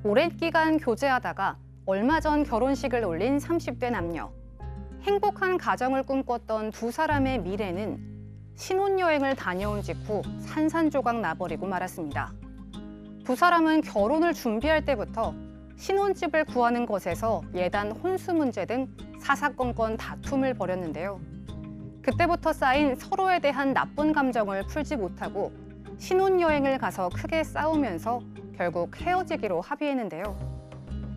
오랜 기간 교제하다가 얼마 전 결혼식을 올린 30대 남녀. 행복한 가정을 꿈꿨던 두 사람의 미래는 신혼여행을 다녀온 직후 산산조각 나버리고 말았습니다. 두 사람은 결혼을 준비할 때부터 신혼집을 구하는 것에서 예단 혼수 문제 등 사사건건 다툼을 벌였는데요. 그때부터 쌓인 서로에 대한 나쁜 감정을 풀지 못하고 신혼여행을 가서 크게 싸우면서 결국 헤어지기로 합의했는데요.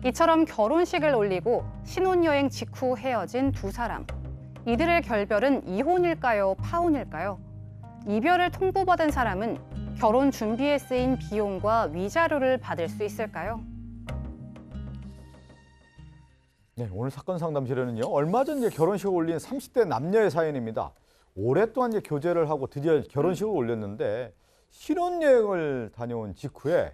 이처럼 결혼식을 올리고 신혼여행 직후 헤어진 두 사람. 이들의 결별은 이혼일까요? 파혼일까요? 이별을 통보받은 사람은 결혼 준비에 쓰인 비용과 위자료를 받을 수 있을까요? 네, 오늘 사건 상담실에는요. 얼마 전 결혼식을 올린 30대 남녀의 사연입니다. 오랫동안 교제를 하고 드디어 결혼식을 올렸는데 신혼여행을 다녀온 직후에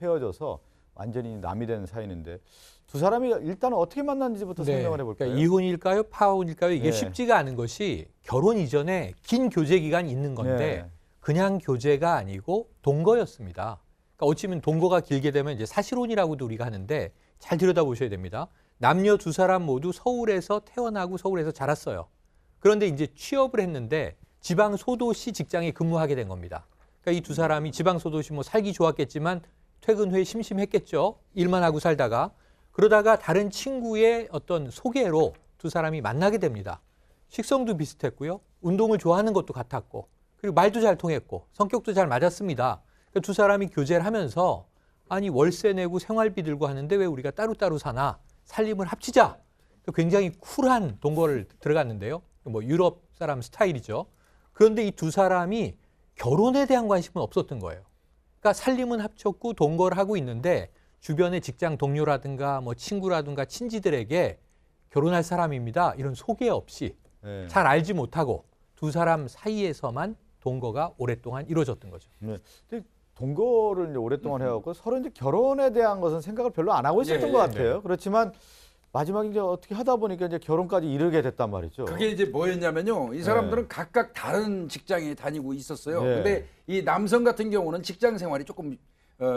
헤어져서 완전히 남이 된 사연인데 두 사람이 일단 어떻게 만났는지부터 설명을 해볼까요? 그러니까 이혼일까요? 파혼일까요? 이게 네. 쉽지가 않은 것이 결혼 이전에 긴 교제 기간이 있는 건데 네. 그냥 교제가 아니고 동거였습니다. 그러니까 어찌면 동거가 길게 되면 이제 사실혼이라고도 우리가 하는데 잘 들여다보셔야 됩니다. 남녀 두 사람 모두 서울에서 태어나고 서울에서 자랐어요. 그런데 이제 취업을 했는데 지방 소도시 직장에 근무하게 된 겁니다. 그러니까 이 두 사람이 지방 소도시 살기 좋았겠지만 퇴근 후에 심심했겠죠. 일만 하고 살다가. 그러다가 다른 친구의 어떤 소개로 두 사람이 만나게 됩니다. 식성도 비슷했고요. 운동을 좋아하는 것도 같았고 그리고 말도 잘 통했고 성격도 잘 맞았습니다. 그러니까 두 사람이 교제를 하면서 아니 월세 내고 생활비 들고 하는데 왜 우리가 따로따로 사나? 살림을 합치자. 굉장히 쿨한 동거를 들어갔는데요. 유럽 사람 스타일이죠. 그런데 이 두 사람이 결혼에 대한 관심은 없었던 거예요. 그러니까 살림은 합쳤고 동거를 하고 있는데 주변의 직장 동료라든가 친구라든가 친지들에게 결혼할 사람입니다. 이런 소개 없이 네. 잘 알지 못하고 두 사람 사이에서만 동거가 오랫동안 이루어졌던 거죠. 네. 근데 동거를 이제 오랫동안 해왔고 서로 이제 결혼에 대한 것은 생각을 별로 안 하고 있었던 것 같아요. 그렇지만 마지막에 이제 어떻게 하다 보니까 이제 결혼까지 이르게 됐단 말이죠. 그게 이제 뭐였냐면요. 이 사람들은 각각 다른 직장에 다니고 있었어요. 네. 근데 이 남성 같은 경우는 직장 생활이 조금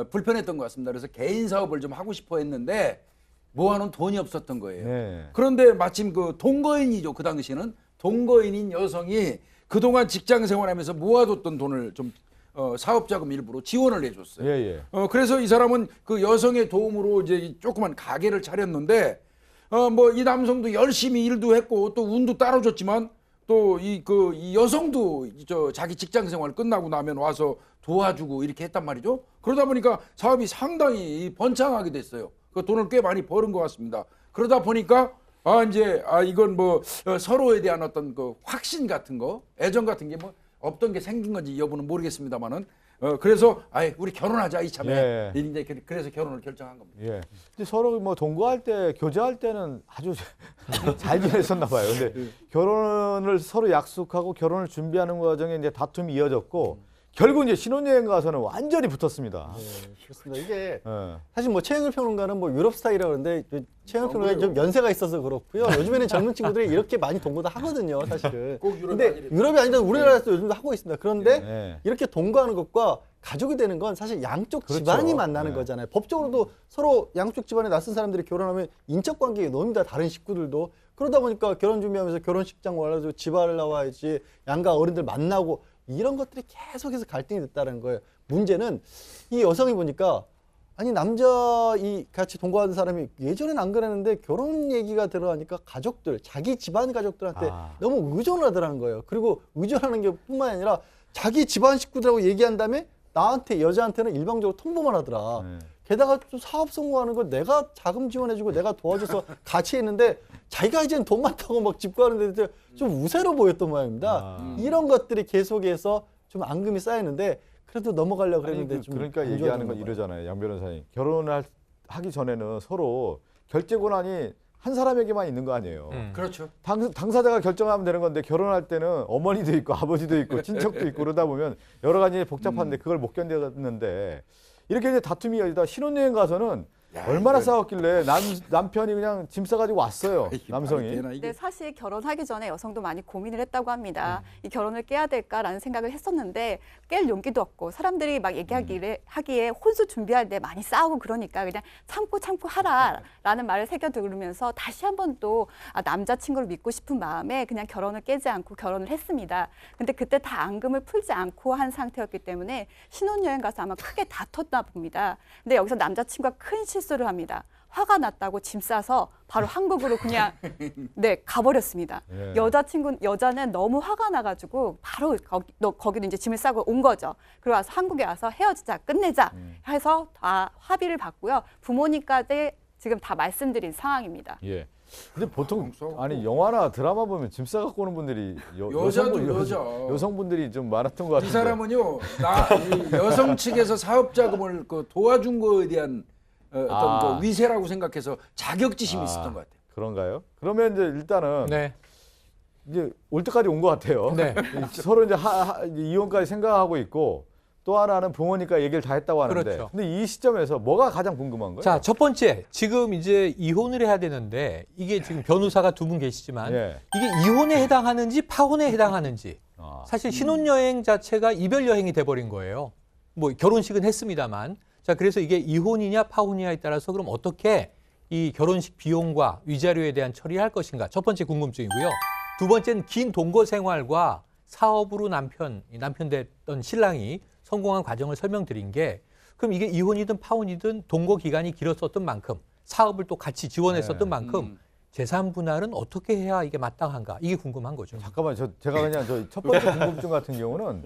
불편했던 것 같습니다. 그래서 개인 사업을 좀 하고 싶어 했는데 모아놓은 돈이 없었던 거예요. 네. 그런데 마침 그 동거인이죠. 그 당시에는 동거인인 여성이 그동안 직장 생활하면서 모아뒀던 돈을 좀 사업자금 일부로 지원을 해줬어요. 예. 그래서 이 사람은 그 여성의 도움으로 이제 조그만 가게를 차렸는데 이 남성도 열심히 일도 했고 또 운도 따라줬지만 또 이 여성도 자기 직장 생활 끝나고 나면 와서 도와주고 이렇게 했단 말이죠. 그러다 보니까 사업이 상당히 번창하게 됐어요. 그 돈을 꽤 많이 버는 것 같습니다. 그러다 보니까 이건 서로에 대한 어떤 그 확신 같은 거, 애정 같은 게 없던 게 생긴 건지 여부는 모르겠습니다만은 그래서 우리 결혼하자 이참에 이제 그래서 결혼을 결정한 겁니다. 예. 근데 서로 동거할 때 교제할 때는 아주 잘 지냈었나 봐요. 근데 결혼을 서로 약속하고 결혼을 준비하는 과정에 이제 다툼이 이어졌고 결국 이제 신혼여행 가서는 완전히 붙었습니다. 네, 그렇습니다. 이게 예. 사실 최영일 평론가는 유럽 스타일이라고 그러는데 최영일 평론가는 좀 연세가 있어서 그렇고요. 요즘에는 젊은 친구들이 이렇게 많이 동거도 하거든요, 사실은. 꼭 유럽이 근데 아니래요. 유럽이 아니라 우리나라에서 요즘도 하고 있습니다. 그런데 네. 이렇게 동거하는 것과 가족이 되는 건 사실 양쪽 그렇죠. 집안이 만나는 네. 거잖아요. 법적으로도 서로 양쪽 집안에 낯선 사람들이 결혼하면 인적 관계에 놓입니다. 다른 식구들도. 그러다 보니까 결혼 준비하면서 결혼식장 와가지고 집안을 나와야지 양가 어른들 만나고 이런 것들이 계속해서 갈등이 됐다는 거예요. 문제는 이 여성이 보니까 아니 남자 같이 동거하는 사람이 예전엔 안 그랬는데 결혼 얘기가 들어가니까 가족들, 자기 집안 가족들한테 너무 의존을 하더라는 거예요. 그리고 의존하는 게 뿐만 아니라 자기 집안 식구들하고 얘기한 다음에 나한테 여자한테는 일방적으로 통보만 하더라. 게다가 또 사업 성공하는 걸 내가 자금 지원해주고 내가 도와줘서 같이 했는데 자기가 이제는 돈 많다고 집 구하는데 좀 우세로 보였던 모양입니다. 이런 것들이 계속해서 좀 앙금이 쌓이는데 그래도 넘어가려고 그랬는데 좀 그러니까 얘기하는 건 이러잖아요. 양 변호사님. 결혼을 하기 전에는 서로 결제 권한이 한 사람에게만 있는 거 아니에요. 그렇죠. 당사자가 결정하면 되는 건데 결혼할 때는 어머니도 있고 아버지도 있고 친척도 있고 그러다 보면 여러 가지 복잡한데 그걸 못 견뎠는데 이렇게 이제 다툼이 일다 신혼여행 가서는 야, 얼마나 이거- 싸웠길래 남편이 그냥 짐 싸가지고 왔어요. 이게 남성이. 말이 되나, 이게? 근데 사실 결혼하기 전에 여성도 많이 고민을 했다고 합니다. 이 결혼을 깨야 될까라는 생각을 했었는데 깰 용기도 없고 사람들이 막 하기에 혼수 준비할 때 많이 싸우고 그러니까 그냥 참고 하라라는 말을 새겨 들으면서 다시 한 번 또 남자친구를 믿고 싶은 마음에 그냥 결혼을 깨지 않고 결혼을 했습니다. 근데 그때 다 앙금을 풀지 않고 한 상태였기 때문에 신혼여행 가서 아마 크게 다퉜나 봅니다. 근데 여기서 남자친구가 큰 실수를 합니다. 화가 났다고 짐 싸서 바로 한국으로 그냥 가버렸습니다. 예. 여자는 너무 화가 나가지고 바로 거기로 이제 짐을 싸고 온 거죠. 그리고 와서 한국에 와서 헤어지자, 끝내자 해서 다 합의를 봤고요. 부모님까지 지금 다 말씀드린 상황입니다. 예. 근데 보통 싸우고. 아니 영화나 드라마 보면 짐 싸갖고 오는 분들이 여자도 여자. 여성분들이 좀 많았던 것 같은데. 이 사람은요, 이 여성 측에서 사업 자금을 도와준 거에 대한 어떤 그 위세라고 생각해서 자격지심이 있었던 것 같아요. 그런가요? 그러면 이제 일단은 네. 이제 올 때까지 온 것 같아요. 네. 서로 이제 이혼까지 생각하고 있고 또 하나는 부모니까 얘기를 다 했다고 하는데. 그렇죠. 근데 이 시점에서 뭐가 가장 궁금한 거예요? 자, 첫 번째, 지금 이제 이혼을 해야 되는데 이게 지금 변호사가 두 분 계시지만 예. 이게 이혼에 해당하는지 파혼에 해당하는지 사실 신혼여행 자체가 이별 여행이 돼버린 거예요. 뭐 결혼식은 했습니다만. 자, 그래서 이게 이혼이냐 파혼이냐에 따라서 그럼 어떻게 이 결혼식 비용과 위자료에 대한 처리를 할 것인가. 첫 번째 궁금증이고요. 두 번째는 긴 동거 생활과 사업으로 남편 됐던 신랑이 성공한 과정을 설명드린 게 그럼 이게 이혼이든 파혼이든 동거 기간이 길었었던 만큼 사업을 또 같이 지원했었던 만큼 재산 분할은 어떻게 해야 이게 마땅한가 이게 궁금한 거죠. 잠깐만, 제가 그냥 첫 번째 궁금증 같은 경우는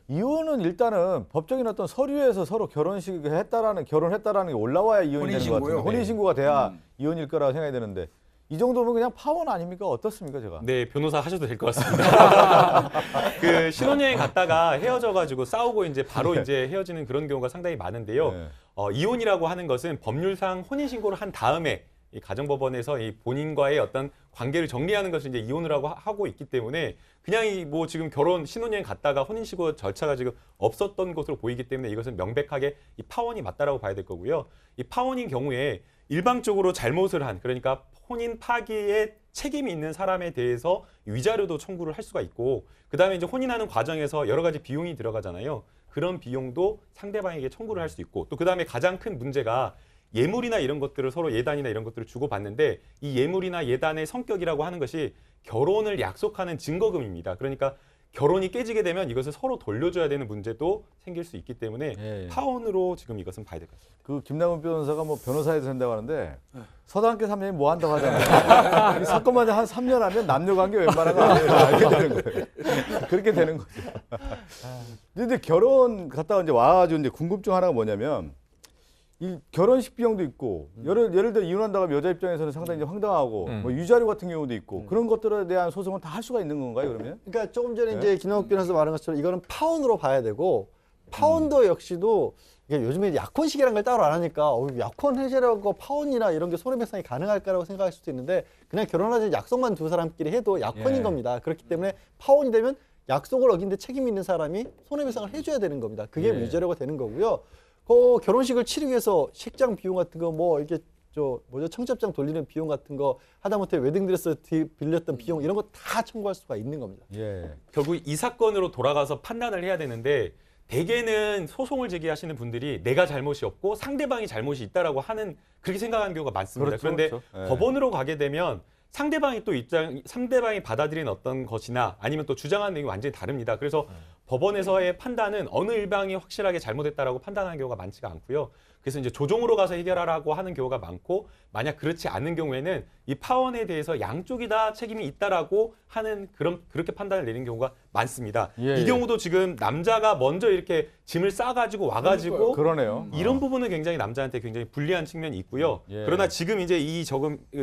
이혼은 일단은 법적인 어떤 서류에서 서로 결혼했다라는 게 올라와야 이혼이 되는 것 같은데 혼인신고요? 혼인신고가 돼야 이혼일 거라고 생각이 드는데 이 정도면 그냥 파혼 아닙니까? 어떻습니까, 제가? 네, 변호사 하셔도 될 것 같습니다. 그 신혼여행 갔다가 헤어져가지고 싸우고 이제 바로 이제 헤어지는 그런 경우가 상당히 많은데요. 네. 이혼이라고 하는 것은 법률상 혼인신고를 한 다음에 이 가정법원에서 이 본인과의 어떤 관계를 정리하는 것을 이제 이혼을 하고 있기 때문에 그냥 뭐 지금 신혼여행 갔다가 혼인신고 절차가 지금 없었던 것으로 보이기 때문에 이것은 명백하게 이 파혼이 맞다라고 봐야 될 거고요. 이 파혼인 경우에 일방적으로 잘못을 한 그러니까 혼인 파기에 책임이 있는 사람에 대해서 위자료도 청구를 할 수가 있고 그다음에 이제 혼인하는 과정에서 여러 가지 비용이 들어가잖아요. 그런 비용도 상대방에게 청구를 할 수 있고 또 그다음에 가장 큰 문제가 예물이나 이런 것들을 서로 예단이나 이런 것들을 주고받는데 이 예물이나 예단의 성격이라고 하는 것이 결혼을 약속하는 증거금입니다. 그러니까 결혼이 깨지게 되면 이것을 서로 돌려줘야 되는 문제도 생길 수 있기 때문에 예. 파혼으로 지금 이것은 봐야 될 것 같습니다. 그 김남훈 변호사가 뭐 변호사에도 된다고 하는데 서당계 3년이 뭐 한다고 하잖아요. 이 사건만 한 3년 하면 남녀관계 웬만한 거 알게 되는 거예요. 그렇게 되는 거죠. 근데 결혼 갔다가 이제 와가지고 이제 궁금증 하나가 뭐냐면 이 결혼식 비용도 있고 예를 들어 이혼한다고 하면 여자 입장에서는 상당히 이제 황당하고 뭐 위자료 같은 경우도 있고 그런 것들에 대한 소송은 다 할 수가 있는 건가요, 그러면? 그러니까 조금 전에 네. 이제 김남욱 변호사 말한 것처럼 이거는 파혼으로 봐야 되고 파혼도 역시도 이게 요즘에 약혼식이라는 걸 따로 안 하니까 약혼 해제라고 파혼이나 이런 게 손해배상이 가능할까라고 생각할 수도 있는데 그냥 결혼하지 약속만 두 사람끼리 해도 약혼인 예. 겁니다. 그렇기 때문에 파혼이 되면 약속을 어긴 데 책임 있는 사람이 손해배상을 해줘야 되는 겁니다. 그게 예. 위자료가 되는 거고요. 그 결혼식을 치르기 위해서 식장 비용 같은 거 뭐 이렇게 청첩장 돌리는 비용 같은 거 하다못해 웨딩드레스 빌렸던 비용 이런 거 다 청구할 수가 있는 겁니다. 예. 결국 이 사건으로 돌아가서 판단을 해야 되는데 대개는 소송을 제기하시는 분들이 내가 잘못이 없고 상대방이 잘못이 있다라고 하는 그렇게 생각하는 경우가 많습니다. 그렇죠, 그런데 그렇죠. 예. 법원으로 가게 되면 상대방이 상대방이 받아들인 어떤 것이나 아니면 또 주장하는 내용이 완전히 다릅니다. 그래서 법원에서의 판단은 어느 일방이 확실하게 잘못했다라고 판단하는 경우가 많지가 않고요. 그래서 이제 조정으로 가서 해결하라고 하는 경우가 많고 만약 그렇지 않은 경우에는 이 파혼에 대해서 양쪽이 다 책임이 있다라고 하는 그렇게 판단을 내리는 경우가 많습니다. 예, 이 예. 경우도 지금 남자가 먼저 이렇게 짐을 싸가지고 와가지고 그러네요. 이런 부분은 굉장히 남자한테 굉장히 불리한 측면이 있고요. 예. 그러나 지금 이제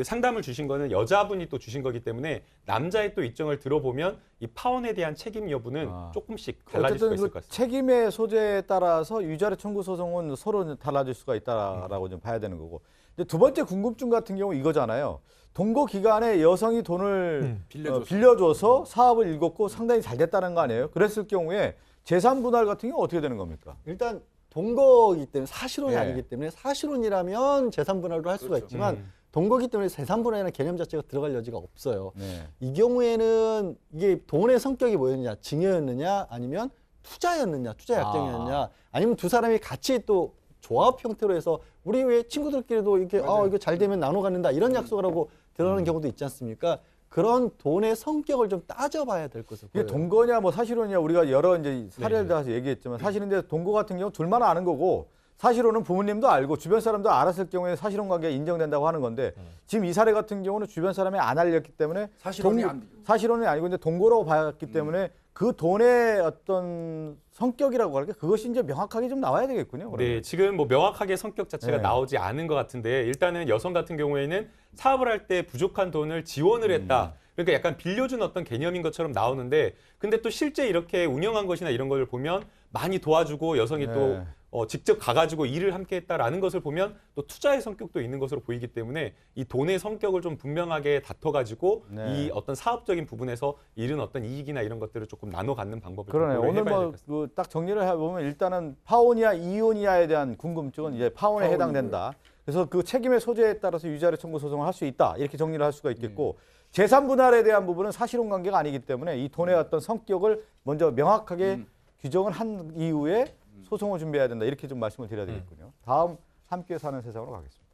상담을 주신 거는 여자분이 또 주신 거기 때문에 남자의 또 입장을 들어보면 이 파혼에 대한 책임 여부는 조금씩 달라질 수가 어쨌든 있을 그 것 같습니다. 책임의 소재에 따라서 위자료 청구 소송은 서로 달라질 수가 있다라고 좀 봐야 되는 거고. 이제 두 번째 궁금증 같은 경우 이거잖아요. 동거 기간에 여성이 돈을 빌려줘서 사업을 일궜고 상당히 잘 됐다는 거 아니에요? 그랬을 경우에 재산 분할 같은 경우 어떻게 되는 겁니까? 일단 동거이기 때문에 사실혼이 네. 아니기 때문에 사실혼이라면 재산 분할도 할 수가 있지만 동거기 때문에 재산 분할이라는 개념 자체가 들어갈 여지가 없어요. 네. 이 경우에는 이게 돈의 성격이 뭐였느냐, 증여였느냐, 아니면 투자였느냐, 투자 약정이었느냐, 아니면 두 사람이 같이 또 조합 형태로 해서 우리 왜 친구들끼리도 이렇게 이거 잘 되면 나눠 갖는다 이런 약속을 하고 들어가는 경우도 있지 않습니까? 그런 돈의 성격을 좀 따져봐야 될 것을 이게 보여요. 동거냐 뭐 사실혼이냐 우리가 여러 이제 사례를 들어서 얘기했지만 사실은 이제 동거 같은 경우 둘만 아는 거고 사실혼은 부모님도 알고 주변 사람도 알았을 경우에 사실혼 관계가 인정된다고 하는 건데 지금 이 사례 같은 경우는 주변 사람이 안 알렸기 때문에 사실혼이 안 돼요. 사실혼이 아니고 이제 동거라고 봤기 때문에 그 돈의 어떤 성격이라고 할까 그것이 이제 명확하게 좀 나와야 되겠군요. 그러면. 네, 지금 뭐 명확하게 성격 자체가 네. 나오지 않은 것 같은데 일단은 여성 같은 경우에는 사업을 할 때 부족한 돈을 지원을 했다. 그러니까 약간 빌려준 어떤 개념인 것처럼 나오는데 근데 또 실제 이렇게 운영한 것이나 이런 걸 보면 많이 도와주고 여성이 네. 또 직접 가가지고 일을 함께 했다라는 것을 보면 또 투자의 성격도 있는 것으로 보이기 때문에 이 돈의 성격을 좀 분명하게 다퉈가지고 네. 이 어떤 사업적인 부분에서 잃은 어떤 이익이나 이런 것들을 조금 나눠 갖는 방법을 좀 그러네요. 오늘 고려해봐야 뭐 될 것 같습니다. 그 딱 정리를 해보면 일단은 파혼이야 이혼이야에 대한 궁금증은 이제 파혼에 해당된다. 그래서 그 책임의 소재에 따라서 위자료 청구 소송을 할 수 있다. 이렇게 정리를 할 수가 있겠고 재산 분할에 대한 부분은 사실혼 관계가 아니기 때문에 이 돈의 어떤 성격을 먼저 명확하게 규정을 한 이후에 소송을 준비해야 된다. 이렇게 좀 말씀을 드려야 되겠군요. 다음 함께 사는 세상으로 가겠습니다.